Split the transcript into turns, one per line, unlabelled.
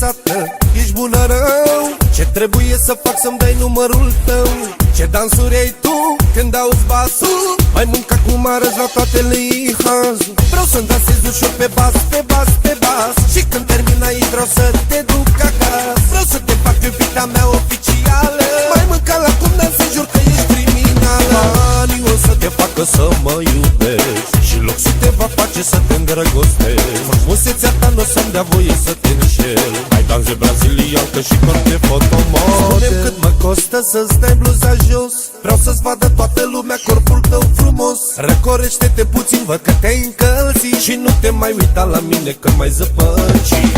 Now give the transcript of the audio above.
interesată, ești bună rău. Ce trebuie să fac să-mi dai numărul tău? Ce dansuri ai tu când auzi basul? Mai mânca cum arăți la toate lihazul. Vreau să-mi dansez ușor pe bas, pe bas, pe bas. Și când termin aici vreau să te duc acasă. Vreau să te fac iubita mea oficială. Mai mânca la cum dansezi, jur că ești criminală. Banii o să te facă să mă iubești și luxul te va face să te îndrăgostești. Frumusețea ta n-o să-mi dea voie să te înșel. Mai danse brazilian că și corp de fotomodel. Spune-mi cât mă costă să-ți dai bluza jos. Vreau să-ți vadă toată lumea corpul tău frumos. Răcorește-te puțin, văd că te-ai încălzit și nu te mai uita la mine că mai zăpăcit.